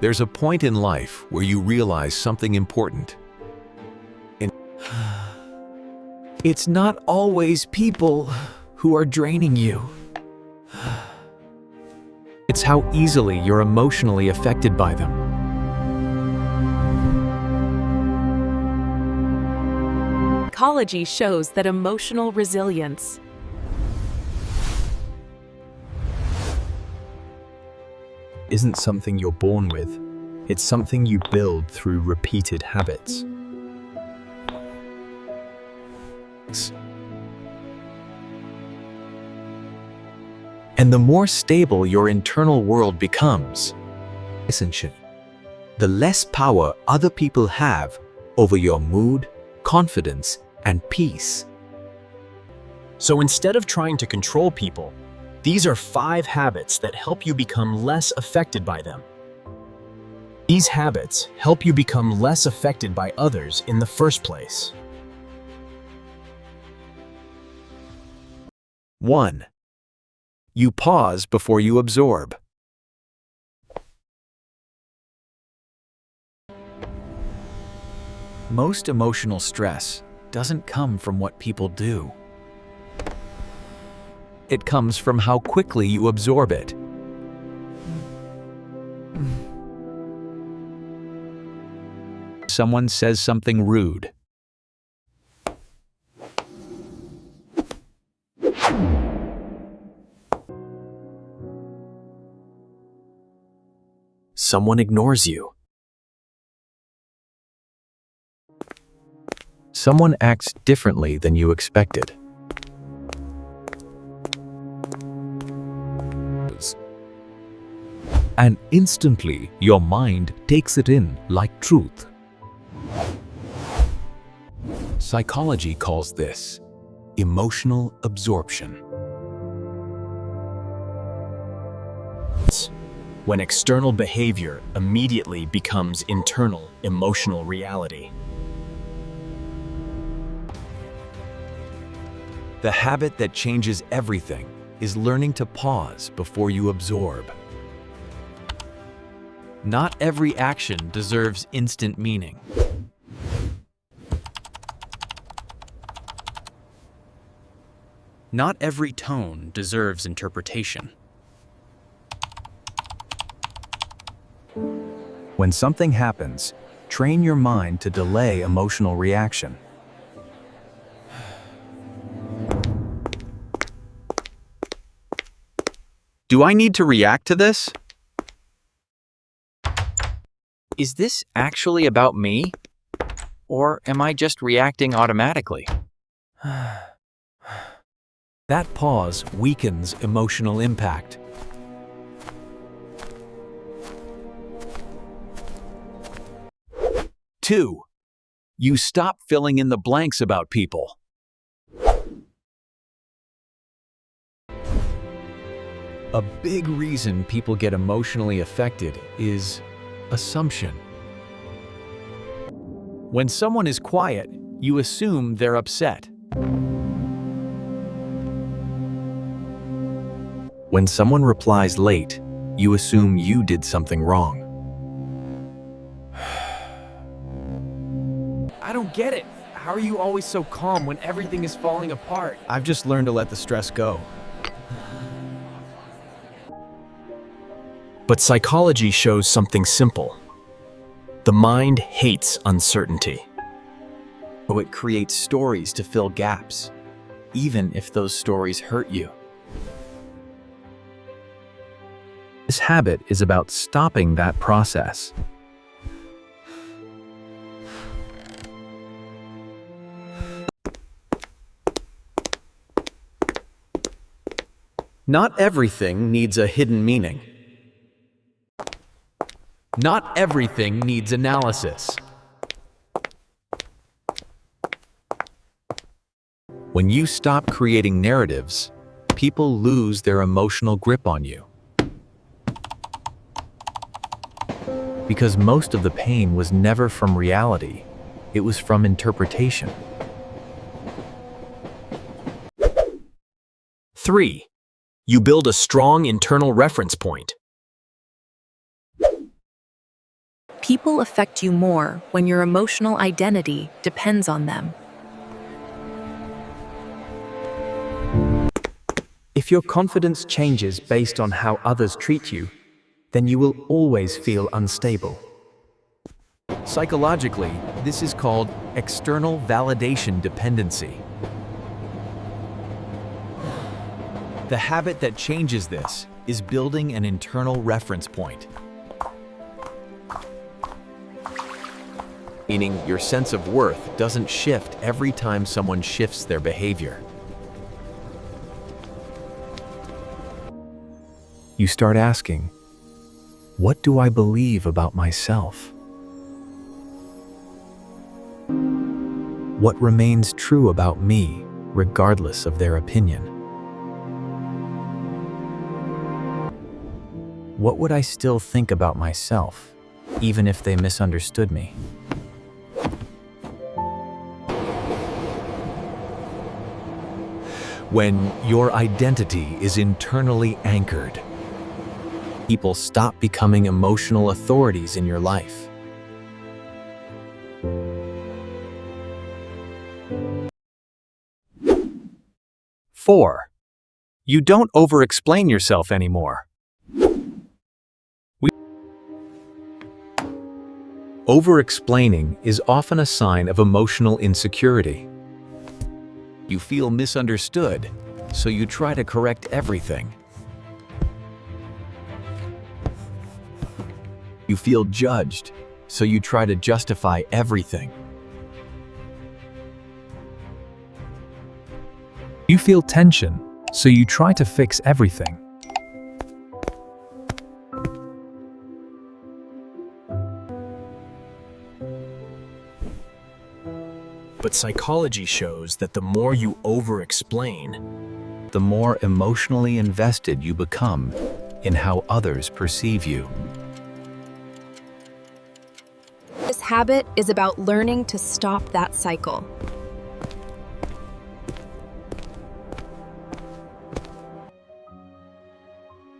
There's a point in life where you realize something important. It's not always people who are draining you. It's how easily you're emotionally affected by them. Psychology shows that emotional resilience Isn't something you're born with. It's something you build through repeated habits. And the more stable your internal world becomes, the less power other people have over your mood, confidence, and peace. So instead of trying to control people, these are 5 habits that help you become less affected by them. These habits help you become less affected by others in the first place. 1. You pause before you absorb. Most emotional stress doesn't come from what people do. It comes from how quickly you absorb it. Someone says something rude. Someone ignores you. Someone acts differently than you expected. And instantly, your mind takes it in like truth. Psychology calls this emotional absorption. When external behavior immediately becomes internal emotional reality. The habit that changes everything is learning to pause before you absorb. Not every action deserves instant meaning. Not every tone deserves interpretation. When something happens, train your mind to delay emotional reaction. Do I need to react to this? Is this actually about me? Or am I just reacting automatically? That pause weakens emotional impact. Two, you stop filling in the blanks about people. A big reason people get emotionally affected is assumption. When someone is quiet, you assume they're upset. When someone replies late, you assume you did something wrong. I don't get it. How are you always so calm when everything is falling apart? I've just learned to let the stress go. But psychology shows something simple. The mind hates uncertainty. So it creates stories to fill gaps, even if those stories hurt you. This habit is about stopping that process. Not everything needs a hidden meaning. Not everything needs analysis. When you stop creating narratives, people lose their emotional grip on you. Because most of the pain was never from reality, it was from interpretation. 3. You build a strong internal reference point. People affect you more when your emotional identity depends on them. If your confidence changes based on how others treat you, then you will always feel unstable. Psychologically, this is called external validation dependency. The habit that changes this is building an internal reference point. Meaning your sense of worth doesn't shift every time someone shifts their behavior. You start asking, what do I believe about myself? What remains true about me, regardless of their opinion? What would I still think about myself, even if they misunderstood me? When your identity is internally anchored, people stop becoming emotional authorities in your life. Four, you don't over-explain yourself anymore. Over-explaining is often a sign of emotional insecurity. You feel misunderstood, so you try to correct everything. You feel judged, so you try to justify everything. You feel tension, so you try to fix everything. But psychology shows that the more you over-explain, The more emotionally invested you become in how others perceive you. This habit is about learning to stop that cycle.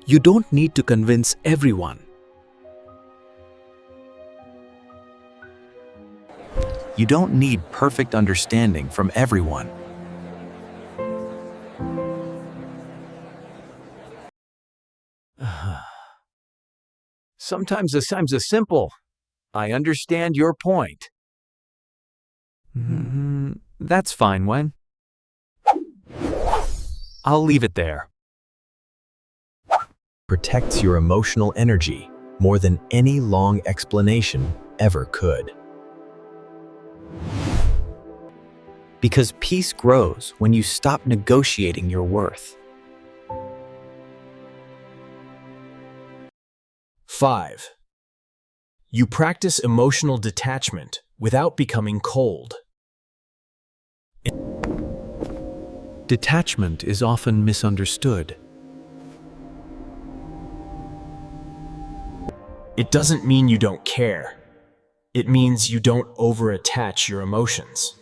You don't need to convince everyone. You don't need perfect understanding from everyone. Sometimes a simple, I understand your point. That's fine, Wen. I'll leave it there. Protects your emotional energy more than any long explanation ever could. Because peace grows when you stop negotiating your worth. 5. You practice emotional detachment without becoming cold. Detachment is often misunderstood. It doesn't mean you don't care. It means you don't over-attach your emotions.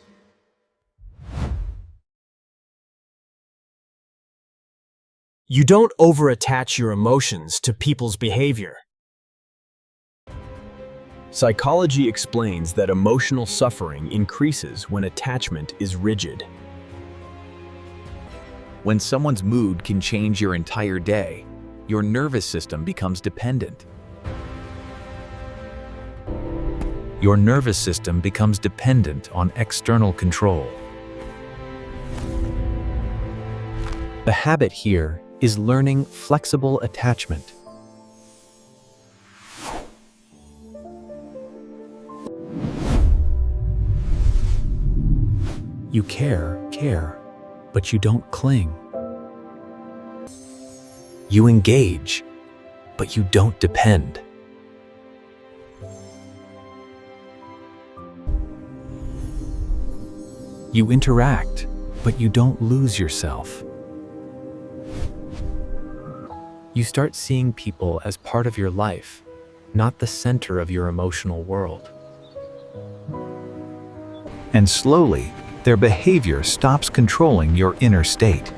You don't over-attach your emotions to people's behavior. Psychology explains that emotional suffering increases when attachment is rigid. When someone's mood can change your entire day, your nervous system becomes dependent. Your nervous system becomes dependent on external control. The habit here is learning flexible attachment. You care, but you don't cling. You engage, but you don't depend. You interact, but you don't lose yourself. You start seeing people as part of your life, not the center of your emotional world. And slowly, their behavior stops controlling your inner state.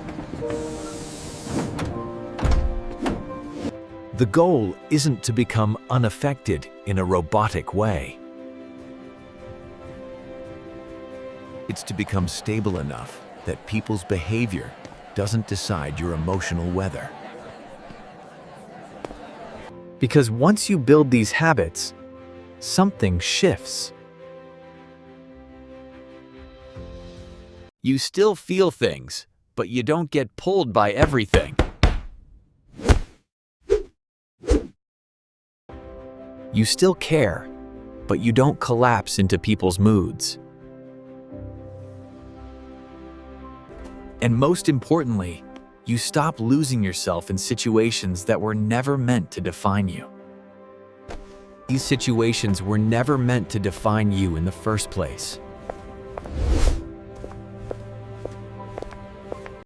The goal isn't to become unaffected in a robotic way. It's to become stable enough that people's behavior doesn't decide your emotional weather. Because once you build these habits, something shifts. You still feel things, but you don't get pulled by everything. You still care, but you don't collapse into people's moods. And most importantly, you stop losing yourself in situations that were never meant to define you. These situations were never meant to define you in the first place.